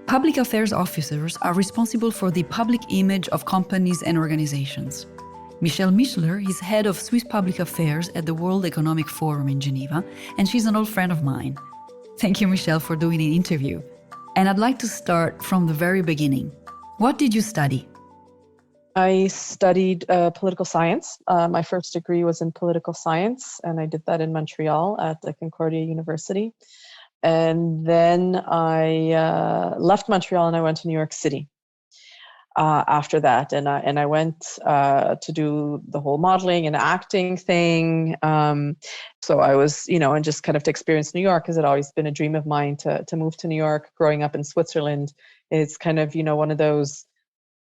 Public affairs officers are responsible for the public image of companies and organizations. Michele Mischler is head of Swiss Public Affairs at the World Economic Forum in Geneva, and she's an old friend of mine. Thank you, Michele, for doing an interview. And I'd like to start from the very beginning. What did you study? I studied political science. My first degree was in political science, and I did that in Montreal at the Concordia University. And then I left Montreal and I went to New York City after that. And I went to do the whole modeling and acting thing. So I was, and just kind of to experience New York, because it had always been a dream of mine to move to New York. Growing up in Switzerland, it's kind of, one of those,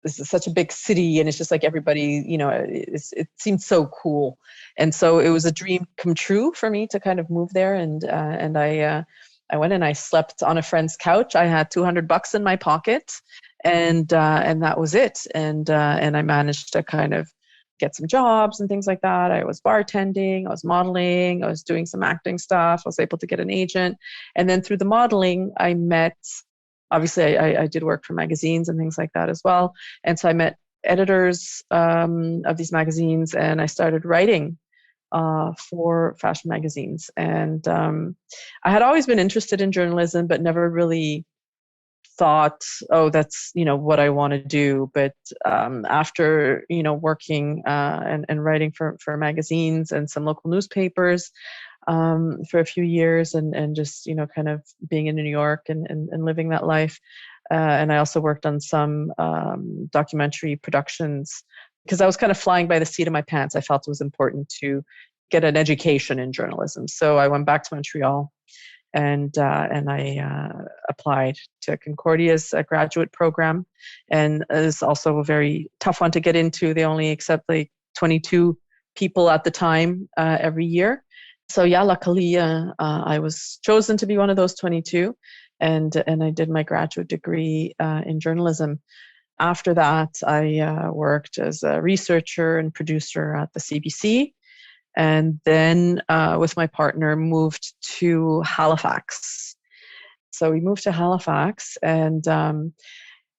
this is such a big city and it's just like everybody, it seemed so cool. And so it was a dream come true for me to kind of move there. And I went and I slept on a friend's couch. I had $200 in my pocket, and that was it. And I managed to kind of get some jobs and things like that. I was bartending, I was modeling, I was doing some acting stuff. I was able to get an agent, and then through the modeling, I met. Obviously, I did work for magazines and things like that as well. And so I met editors of these magazines, and I started writing for fashion magazines. And I had always been interested in journalism, but never really thought, oh, that's, what I want to do. But after, working and writing for magazines and some local newspapers for a few years and just, kind of being in New York and living that life. And I also worked on some documentary productions, because I was kind of flying by the seat of my pants. I felt it was important to get an education in journalism. So I went back to Montreal and I applied to Concordia's graduate program. And it's also a very tough one to get into. They only accept like 22 people at the time every year. So yeah, luckily I was chosen to be one of those 22, and I did my graduate degree in journalism. After that, I worked as a researcher and producer at the CBC, and then with my partner moved to Halifax. So we moved to Halifax, and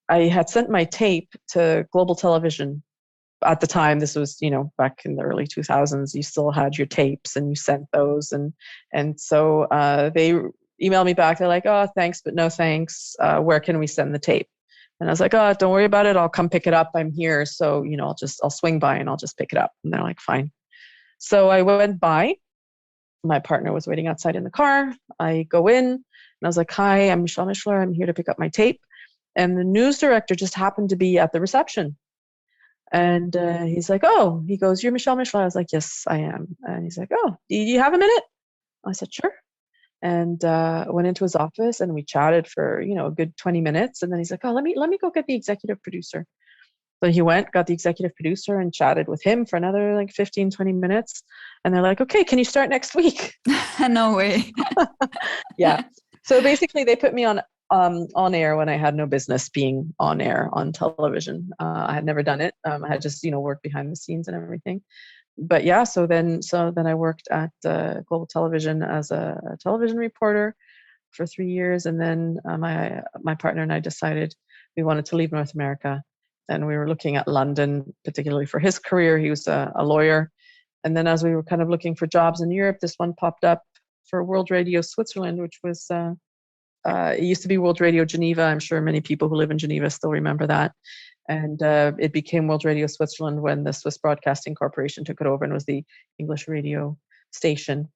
I had sent my tape to Global Television. At the time, this was, back in the early 2000s, you still had your tapes and you sent those. And so they emailed me back. They're like, oh, thanks, but no thanks. Where can we send the tape? And I was like, oh, don't worry about it. I'll come pick it up. I'm here. So, I'll swing by and I'll just pick it up. And they're like, fine. So I went by. My partner was waiting outside in the car. I go in and I was like, hi, I'm Michele Mischler. I'm here to pick up my tape. And the news director just happened to be at the reception. And he's like, oh, he goes, you're Michele Mischler. I was like, yes, I am. And he's like, oh, do you have a minute? I said, sure. And went into his office and we chatted for, a good 20 minutes. And then he's like, oh, let me go get the executive producer. So he went, got the executive producer and chatted with him for another like 15, 20 minutes. And they're like, okay, can you start next week? No way. Yeah. So basically they put me on air when I had no business being on air on television. I had never done it. I had just, worked behind the scenes and everything. But yeah, so then I worked at Global Television as a television reporter for 3 years. And then my partner and I decided we wanted to leave North America. And we were looking at London, particularly for his career. He was a lawyer. And then as we were kind of looking for jobs in Europe, this one popped up for World Radio Switzerland, which was, it used to be World Radio Geneva. I'm sure many people who live in Geneva still remember that. And it became World Radio Switzerland when the Swiss Broadcasting Corporation took it over and was the English radio station.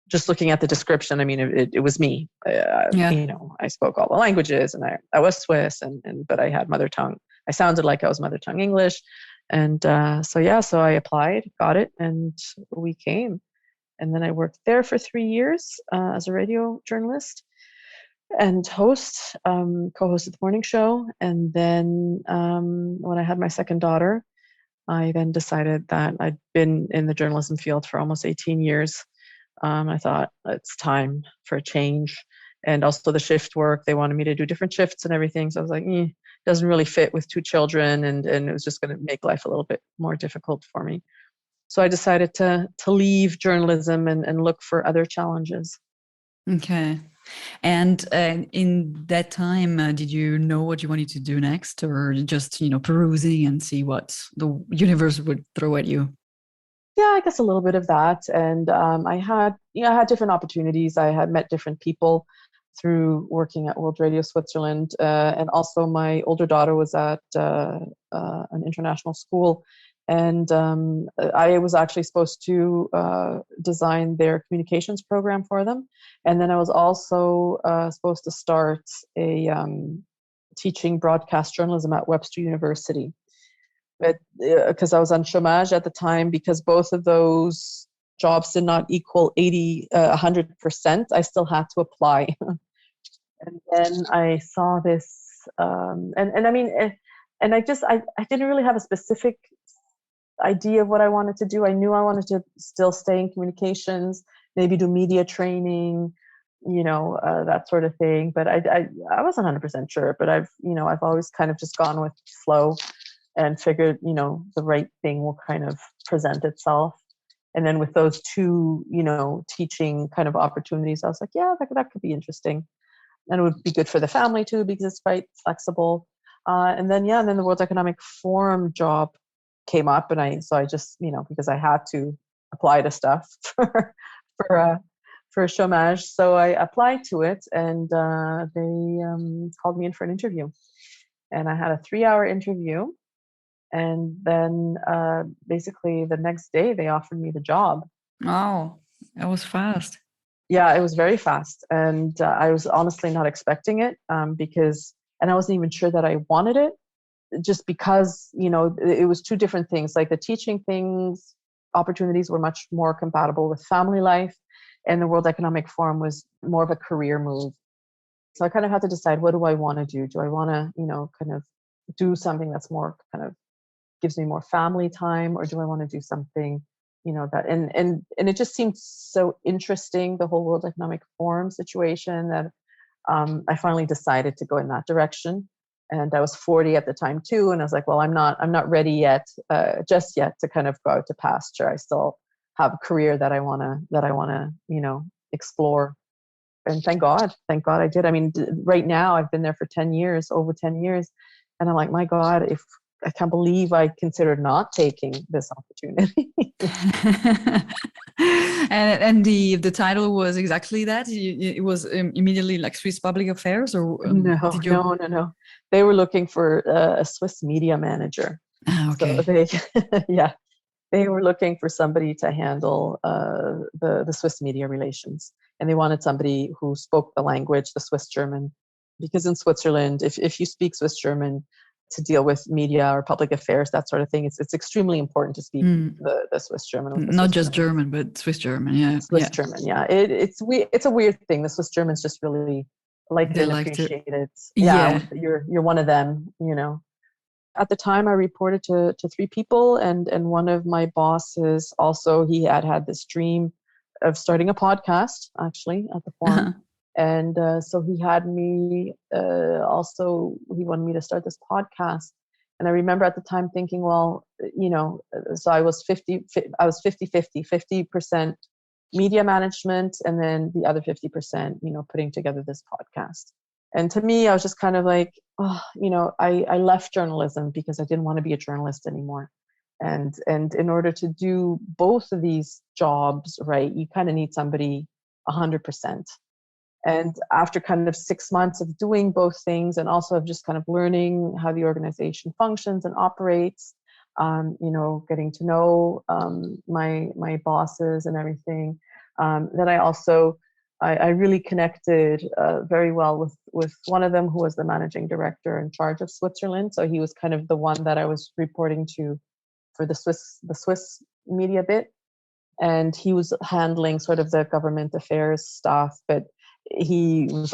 Just looking at the description, I mean, it was me. I spoke all the languages, and I was Swiss, but I had mother tongue. I sounded like I was mother tongue English. And so I applied, got it, and we came. And then I worked there for 3 years as a radio journalist and co-hosted the morning show. And then when I had my second daughter, I then decided that I'd been in the journalism field for almost 18 years. I thought it's time for a change. And also the shift work, they wanted me to do different shifts and everything. So I was like, doesn't really fit with 2 children. And it was just going to make life a little bit more difficult for me. So I decided to leave journalism and look for other challenges. Okay. And in that time, did you know what you wanted to do next, or just, perusing and see what the universe would throw at you? Yeah, I guess a little bit of that. And I had different opportunities. I had met different people through working at World Radio Switzerland. And also my older daughter was at an international school. And I was actually supposed to design their communications program for them. And then I was also supposed to start a teaching broadcast journalism at Webster University. But because I was on chômage at the time, because both of those jobs did not equal 100%, I still had to apply. And then I saw this, and I mean, and I didn't really have a specific idea of what I wanted to do. I knew I wanted to still stay in communications, maybe do media training, that sort of thing. But I wasn't 100% sure. But I've always kind of just gone with flow and figured, the right thing will kind of present itself. And then with those two, teaching kind of opportunities, I was like, yeah, that could be interesting. And it would be good for the family too, because it's quite flexible. And then the World Economic Forum job came up, and I just, because I had to apply to stuff for chômage, so I applied to it, and they called me in for an interview, and I had a 3-hour interview, and then basically the next day they offered me the job. Oh, that was fast. Yeah, it was very fast, and I was honestly not expecting it, and I wasn't even sure that I wanted it, just because it was two different things. Like the teaching things opportunities were much more compatible with family life, and the World Economic Forum was more of a career move. So I kind of had to decide, what do I want to do? Do I want to kind of do something that's more kind of gives me more family time, or do I want to do something that and it just seemed so interesting, the whole World Economic Forum situation, that I finally decided to go in that direction. And I was 40 at the time too, and I was like, well, I'm not ready yet, just yet, to kind of go out to pasture. I still have a career that I wanna explore. And thank God I did. I mean, right now I've been there for 10 years, over 10 years, and I'm like, my God, if I can't believe I considered not taking this opportunity. And the title was exactly that. It was immediately like Swiss Public Affairs, or No, did you? no. They were looking for a Swiss media manager. Ah, So okay. yeah, they were looking for somebody to handle the Swiss media relations, and they wanted somebody who spoke the language, the Swiss German, because in Switzerland, if you speak Swiss German to deal with media or public affairs, that sort of thing, it's extremely important to speak the Swiss German with the Not Swiss just German. German, but Swiss German. Yeah, Swiss German, yeah. It's a weird thing. The Swiss Germans just really like it They and like to. appreciate it. Yeah, Yeah. you're one of them. At the time, I reported to 3 people, and one of my bosses also, he had this dream of starting a podcast, actually, at the forum. And so he had me also, he wanted me to start this podcast. And I remember at the time thinking, well, so I was 50% media management, and then the other 50%, putting together this podcast. And to me, I was just kind of like, oh, I left journalism because I didn't want to be a journalist anymore. And in order to do both of these jobs, right, you kind of need somebody 100%. And after kind of 6 months of doing both things, and also of just kind of learning how the organization functions and operates, getting to know my bosses and everything, then I really connected very well with one of them, who was the managing director in charge of Switzerland. So he was kind of the one that I was reporting to for the Swiss media bit, and he was handling sort of the government affairs stuff, but it was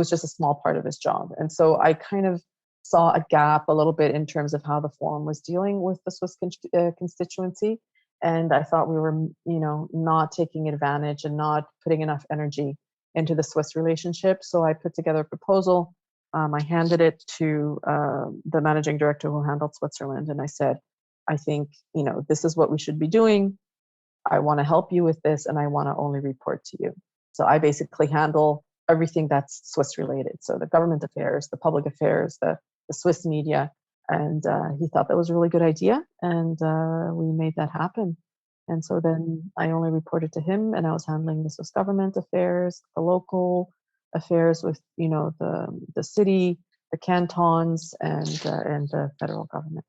just a small part of his job. And so I kind of saw a gap a little bit in terms of how the forum was dealing with the Swiss constituency. And I thought we were, not taking advantage and not putting enough energy into the Swiss relationship. So I put together a proposal. I handed it to the managing director who handled Switzerland. And I said, I think, this is what we should be doing. I want to help you with this, and I want to only report to you. So I basically handle everything that's Swiss related. So the government affairs, the public affairs, the Swiss media. And he thought that was a really good idea. And we made that happen. And so then I only reported to him, and I was handling the Swiss government affairs, the local affairs with, the city, the cantons, and the federal government.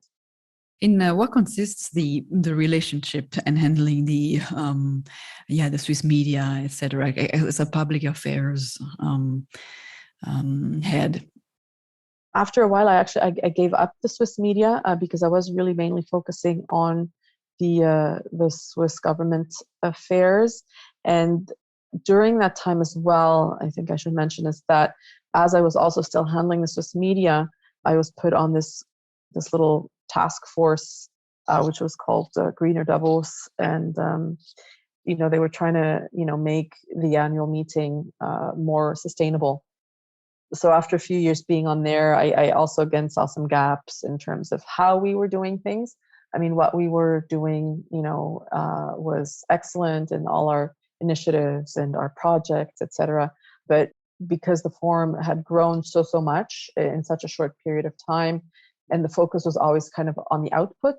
In what consists the relationship and handling the Swiss media, etc., as a public affairs head? After a while, I gave up the Swiss media because I was really mainly focusing on the Swiss government affairs. And during that time as well, I think I should mention is that as I was also still handling the Swiss media, I was put on this little task force, which was called Greener Davos, and they were trying to make the annual meeting more sustainable. So after a few years being on there, I also again saw some gaps in terms of how we were doing things. I mean, what we were doing, was excellent in all our initiatives and our projects, etc. But because the forum had grown so much in such a short period of time, and the focus was always kind of on the output,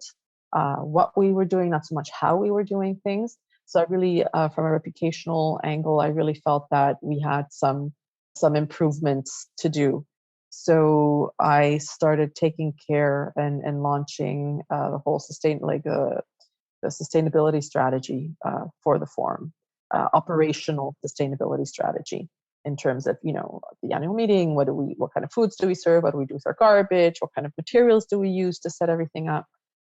what we were doing, not so much how we were doing things. So I really, from a reputational angle, I really felt that we had some improvements to do. So I started taking care and launching the whole the sustainability strategy for the forum, operational sustainability strategy in terms of the annual meeting. What kind of foods do we serve? What do we do with our garbage? What kind of materials do we use to set everything up?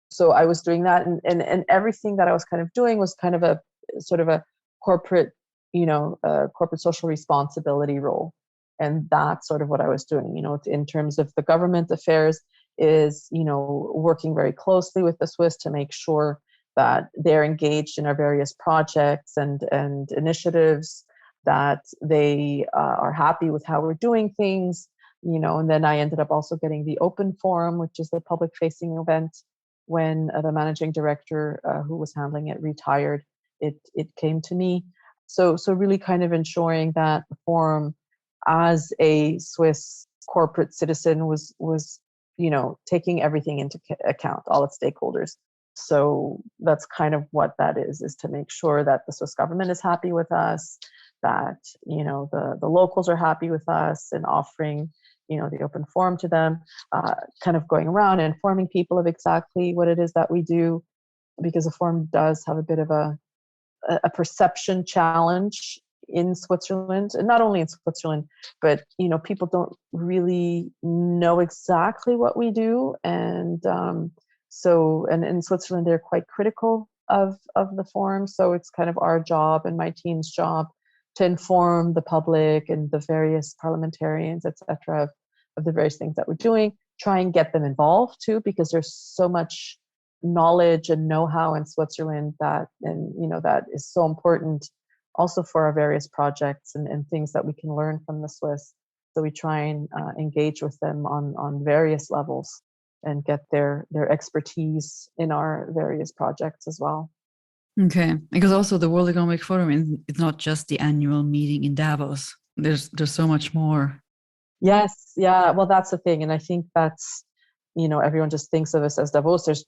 So I was doing that, and everything that I was kind of doing was kind of a sort of a corporate corporate social responsibility role. And that's sort of what I was doing, in terms of the government affairs is, working very closely with the Swiss to make sure that they're engaged in our various projects and initiatives, that they are happy with how we're doing things, and then I ended up also getting the open forum, which is the public facing event. When the managing director who was handling it retired, it came to me. So really kind of ensuring that the forum, as a Swiss corporate citizen, was taking everything into account, all its stakeholders. So that's kind of what that is to make sure that the Swiss government is happy with us, that the locals are happy with us, and offering the open forum to them, kind of going around and informing people of exactly what it is that we do, because the forum does have a bit of a perception challenge in Switzerland, and not only in Switzerland, but people don't really know exactly what we do, and and in Switzerland they're quite critical of the forum. So it's kind of our job and my team's job to inform the public and the various parliamentarians, etc., of the various things that we're doing. Try and get them involved too, because there's so much knowledge and know-how in Switzerland that is so important also for our various projects and things that we can learn from the Swiss. So we try and engage with them on various levels and get their expertise in our various projects as well. Okay, because also the World Economic Forum is not just the annual meeting in Davos. There's so much more. Yes, yeah. Well, that's the thing, and I think that's everyone just thinks of us as Davos. There's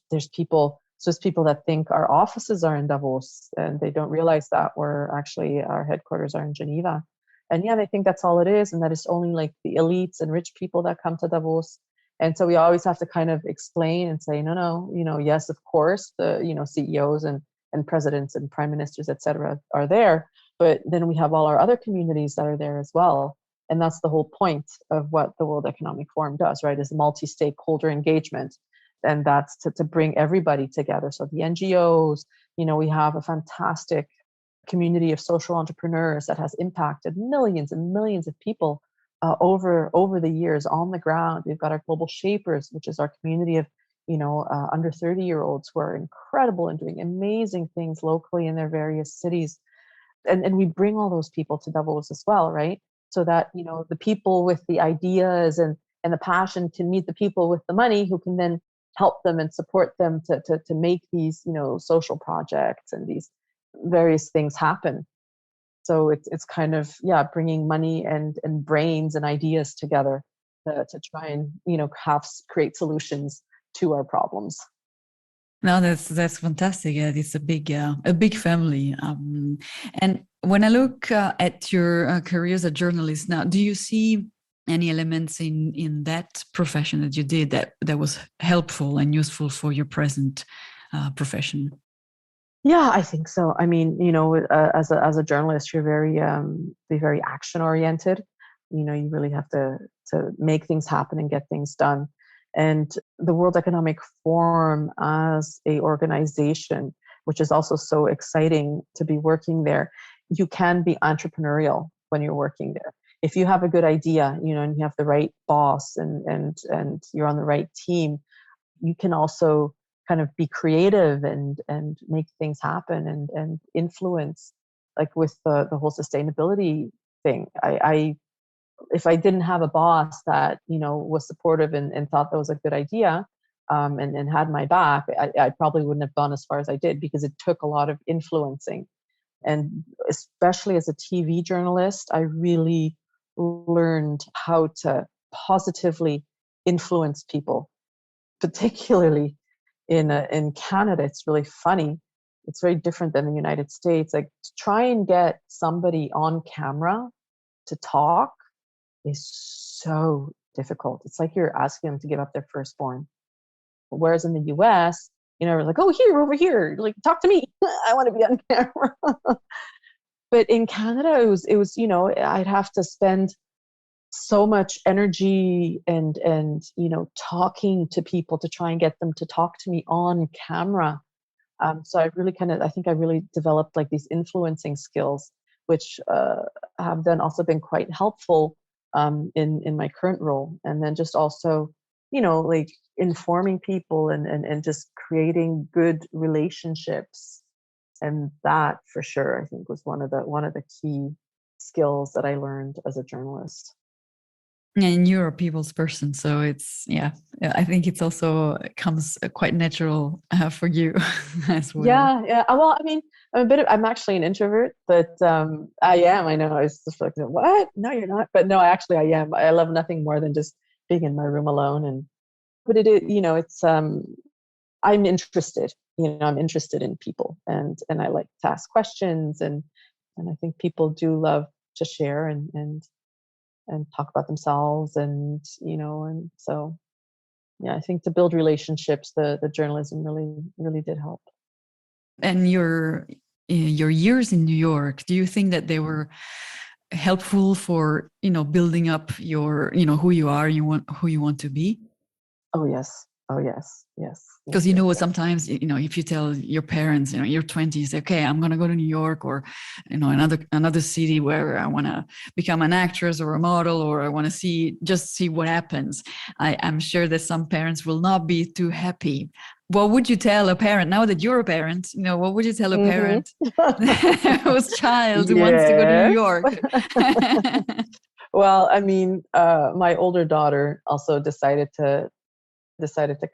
Swiss people that think our offices are in Davos, and they don't realize that our headquarters are in Geneva. And yeah, they think that's all it is, and that it's only like the elites and rich people that come to Davos. And so we always have to kind of explain and say, no, yes, of course, the CEOs and presidents and prime ministers, etc., are there, but then we have all our other communities that are there as well. And that's the whole point of what the World Economic Forum does, right? Is multi-stakeholder engagement. And that's to bring everybody together. So the NGOs, we have a fantastic community of social entrepreneurs that has impacted millions and millions of people over the years on the ground. We've got our Global Shapers, which is our community of under 30-year-olds who are incredible and doing amazing things locally in their various cities. And we bring all those people to Davos as well, right? So that, the people with the ideas and the passion can meet the people with the money who can then help them and support them to make these, social projects and these various things happen. So it's kind of, yeah, bringing money and brains and ideas together to try and, create solutions to our problems. No, that's fantastic. Yeah, it's a big family. And when I look at your career as a journalist now, do you see any elements in that profession that you did that was helpful and useful for your present profession? Yeah, I think so. I mean, as a journalist, you're be very action oriented. You really have to make things happen and get things done. And the World Economic Forum as a organization, which is also so exciting to be working there, you can be entrepreneurial when you're working there. If you have a good idea, and you have the right boss and you're on the right team, you can also kind of be creative and make things happen and influence, like with the whole sustainability thing. I if I didn't have a boss that was supportive and thought that was a good idea, and had my back, I probably wouldn't have gone as far as I did, because it took a lot of influencing. And especially as a TV journalist, I really learned how to positively influence people, particularly in Canada. It's really funny. It's very different than the United States. Like, to try and get somebody on camera to talk is so difficult. It's like you're asking them to give up their firstborn. Whereas in the US, we're like, oh, here, over here, like, talk to me. I want to be on camera. But in Canada, it was, I'd have to spend so much energy and talking to people to try and get them to talk to me on camera. So I think I really developed like these influencing skills, which have then also been quite helpful in my current role. And then just also, like, informing people and just creating good relationships. And that, for sure, I think was one of the key skills that I learned as a journalist. And you're a people's person, so it's yeah. I think it's also comes quite natural for you as well. Yeah, yeah. Well, I mean, I'm actually an introvert, but I am. I know. I was just like, what? No, you're not. But no, I am. I love nothing more than just being in my room alone. But it is, it's I'm interested. I'm interested in people, and I like to ask questions, and I think people do love to share and talk about themselves, and so, yeah, I think to build relationships, the journalism really did help. And your years in New York, do you think that they were helpful for building up your who you are, who you want to be? Oh, yes. Oh, yes. Yes. Because Yes. Yes. Yes. sometimes if you tell your parents you're 20s, okay, I'm going to go to New York, or another city where I want to become an actress or a model, or I want to see what happens. I'm sure that some parents will not be too happy. What would you tell a parent now that you're a parent? What would you tell a Hmm. parent whose child who wants to go to New Yes. York? Well, I mean, my older daughter also decided to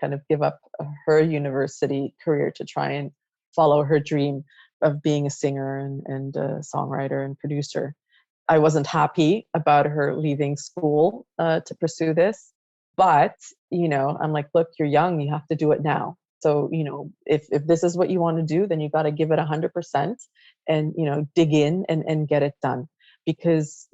kind of give up her university career to try and follow her dream of being a singer and a songwriter and producer. I wasn't happy about her leaving school to pursue this, but I'm like, look, you're young, you have to do it now. So if this is what you want to do, then you got to give it 100% and dig in and get it done, because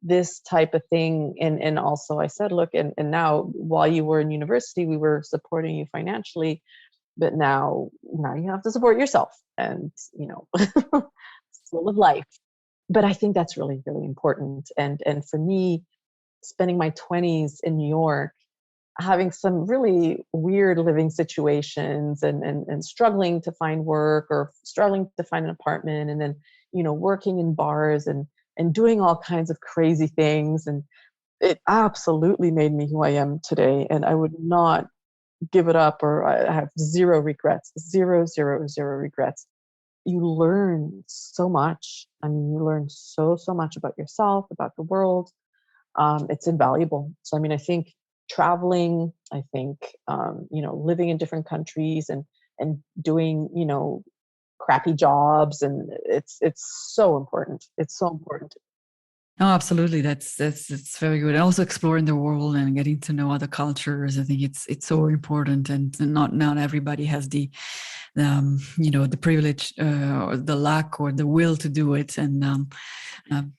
this type of thing. And also I said, look, and now, while you were in university, we were supporting you financially, but now you have to support yourself, and it's full of life. But I think that's really, really important. And for me, spending my 20s in New York, having some really weird living situations, and struggling to find work, or struggling to find an apartment, and then working in bars and doing all kinds of crazy things, and it absolutely made me who I am today. And I would not give it up, or I have zero regrets, zero, zero, zero regrets. You learn so much. I mean, you learn so much about yourself, about the world. It's invaluable. So, I mean, I think traveling, I think, living in different countries and doing, crappy jobs, and it's so important. It's so important. Oh, absolutely. That's very good. And also exploring the world and getting to know other cultures. I think it's so important, and not everybody has the the privilege or the luck or the will to do it. And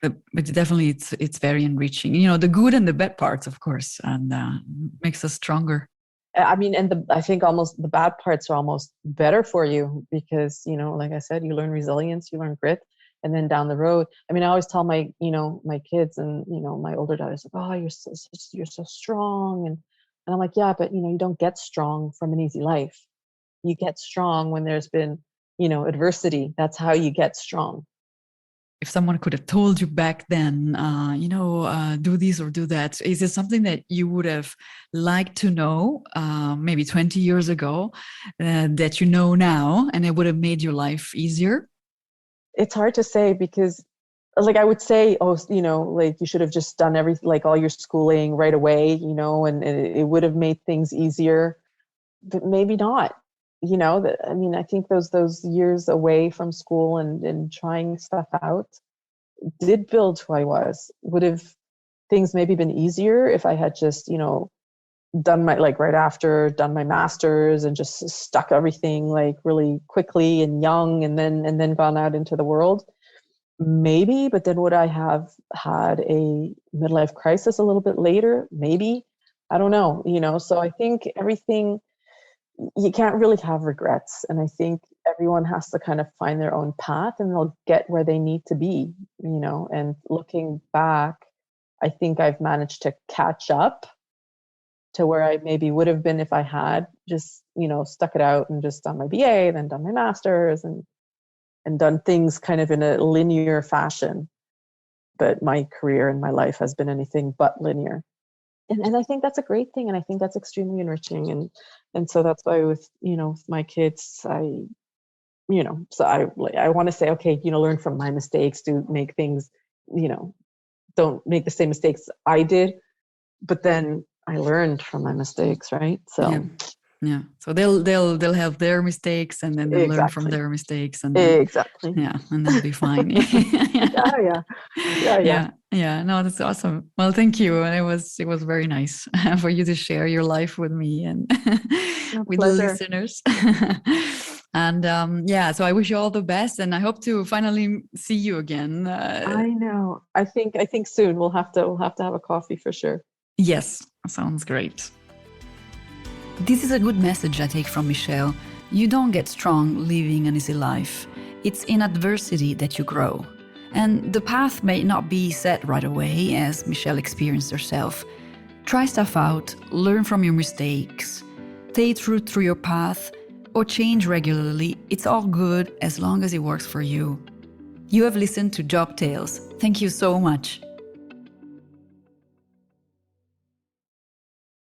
but definitely it's very enriching. The good and the bad parts, of course, and makes us stronger. I mean, and I think almost the bad parts are almost better for you because, like I said, you learn resilience, you learn grit. And then down the road, I mean, I always tell my kids and, my older daughter's like, oh, you're so strong. And I'm like, yeah, but, you don't get strong from an easy life. You get strong when there's been, adversity. That's how you get strong. If someone could have told you back then, do this or do that, is it something that you would have liked to know maybe 20 years ago that you know now, and it would have made your life easier? It's hard to say because like I would say, oh, like you should have just done everything, like all your schooling right away, and it would have made things easier, but maybe not. I mean, I think those years away from school and trying stuff out did build who I was. Would have things maybe been easier if I had just, done my, like right after done my master's and just stuck everything like really quickly and young and then gone out into the world? Maybe, but then would I have had a midlife crisis a little bit later? Maybe. I don't know, so I think everything, you can't really have regrets. And I think everyone has to kind of find their own path and they'll get where they need to be, and looking back, I think I've managed to catch up to where I maybe would have been if I had just, stuck it out and just done my BA, then done my master's and done things kind of in a linear fashion. But my career and my life has been anything but linear. And I think that's a great thing. And I think that's extremely enriching. And so that's why with, my kids, so I want to say, okay, learn from my mistakes, to make things, don't make the same mistakes I did. But then I learned from my mistakes, right? So yeah. So they'll have their mistakes, and then they'll learn from exactly. their mistakes, and then Exactly. and they'll be fine. Yeah. No, that's awesome. Well, thank you, and it was very nice for you to share your life with me and with the Pleasure. listeners. And so I wish you all the best, and I hope to finally see you again. I know. I think soon we'll have to have a coffee for sure. Yes, sounds great. This is a good message I take from Michele. You don't get strong living an easy life. It's in adversity that you grow. And the path may not be set right away, as Michele experienced herself. Try stuff out, learn from your mistakes, stay true through your path, or change regularly. It's all good as long as it works for you. You have listened to Job Tales. Thank you so much.